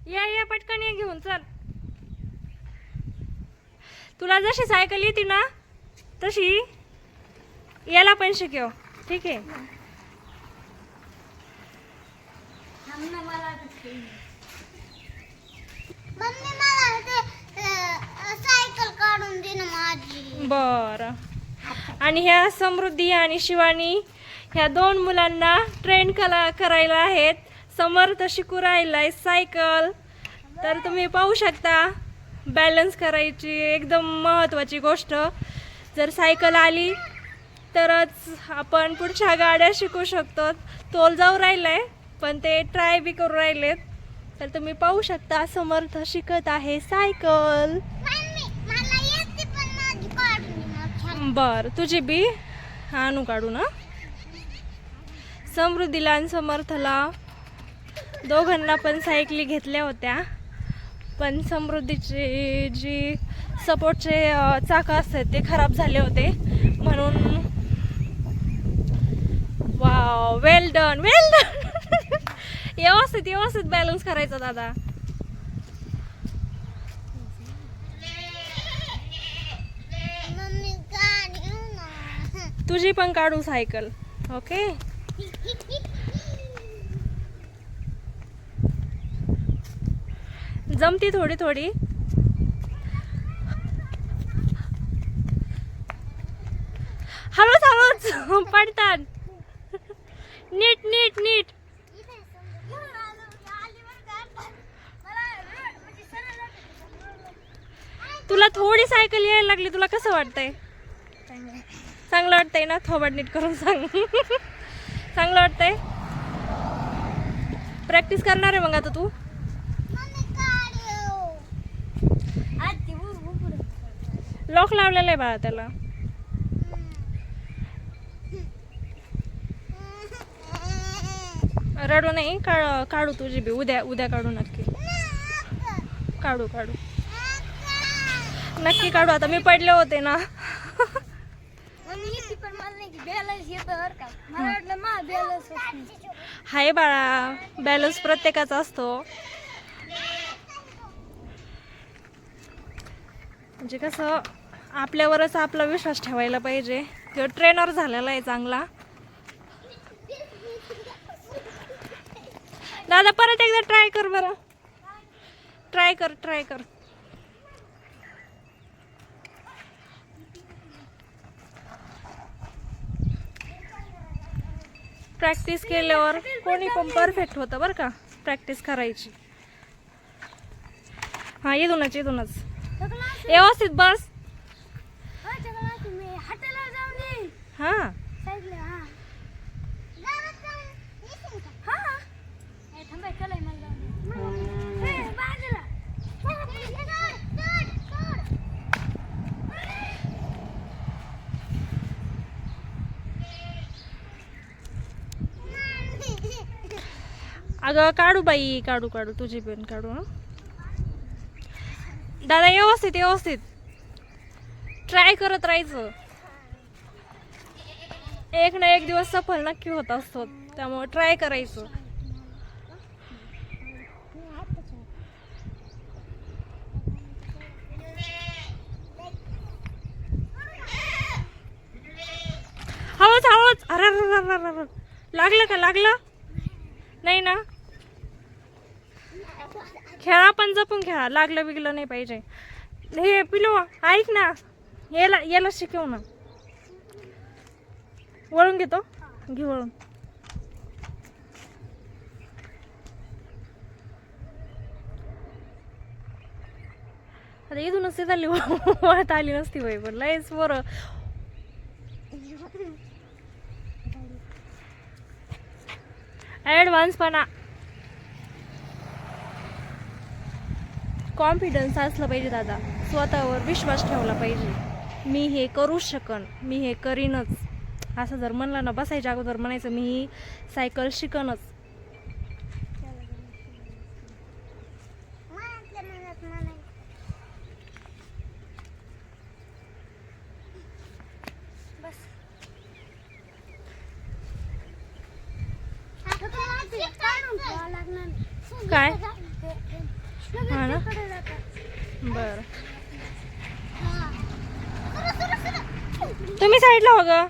या पटकन ये घेऊन चल. तुला जशी सायकल येते ना तशी याला पण शिकव. ठीक आहे. सायकल काढून दे ना माझी. बरं. आणि ह्या समृद्धी आणि शिवानी ह्या दोन मुलांना ट्रेन करायला आहेत. समर्थ शिकू राहिलाय सायकल. तर तुम्ही पाहू शकता बॅलन्स करायची एकदम महत्त्वाची गोष्ट. जर सायकल आली तरच आपण पुढच्या गाड्या शिकू शकतो. तोल जाऊ राहिलाय पण ते ट्राय बी करू राहिलेत. तर तुम्ही पाहू शकता समर्थ शिकत आहे सायकल. बर तुझी बी आणू काढू ना. समृद्धीला आणि समर्थला दोघांना पण सायकली घेतल्या होत्या पण समृद्धीचे जी सपोर्टचे चाक असतात ते खराब झाले होते म्हणून. वाव वेल डन वेल डन. व्यवस्थित बॅलन्स करायचा दादा. तुझी पण काढू सायकल. ओके. जमती थोडी थोडी. हळूच पडतात. नीट नीट नीट. तुला थोडी सायकल यायला लागली. तुला कसं वाटतंय? चांगलं वाटतंय ना. थोबड नीट करून सांग. चांगलं वाटतंय. प्रॅक्टिस करणार आहे मग आता तू. लॉक लावलेलं आहे बाळा त्याला. रडू नाही. काढू तुझी बी. उद्या काढू नक्की. काढू नक्की काढू. आता मी पडले होते ना. हाय बाळा बॅलन्स प्रत्येकाचा असतो. म्हणजे कसं आपल्यावरच आपला विश्वास ठेवायला पाहिजे. किंवा ट्रेनर झालेला आहे चांगला. दादा परत एकदा ट्राय कर बरं. ट्राय कर. प्रॅक्टिस केल्यावर कोणी पण परफेक्ट होतं बरं का. प्रॅक्टिस करायची. हा इथूनच व्यवस्थित बस. हा अगं काढू बाई. काढू तुझी पण काढू. दादा व्यवस्थित ट्राय करत राहायचं. एक ना एक दिवस सफल नक्की होत असतो. त्यामुळे ट्राय करायचं. हळूच. अरे लागलं नाही ना. खेळा पण जपून खेळा. लागलं बिगलं नाही पाहिजे. हे पिलो ऐक ना. याला शिकव ना. वळून घेतो. घे वळून. आता इथूनच झाली वळत आली नसती बाई. पण लयच बरं. ॲडव्हान्सपणा. कॉन्फिडन्स असलं पाहिजे दादा. स्वतःवर विश्वास ठेवला पाहिजे. मी हे करू शकन. मी हे करीनच. असं जर म्हणलं ना बसायच्या अगोदर म्हणायचं मी ही सायकल शिकनच. काय बर हा. सुरू, सुरू, सुरू. तुम्ही साईडला हो ग.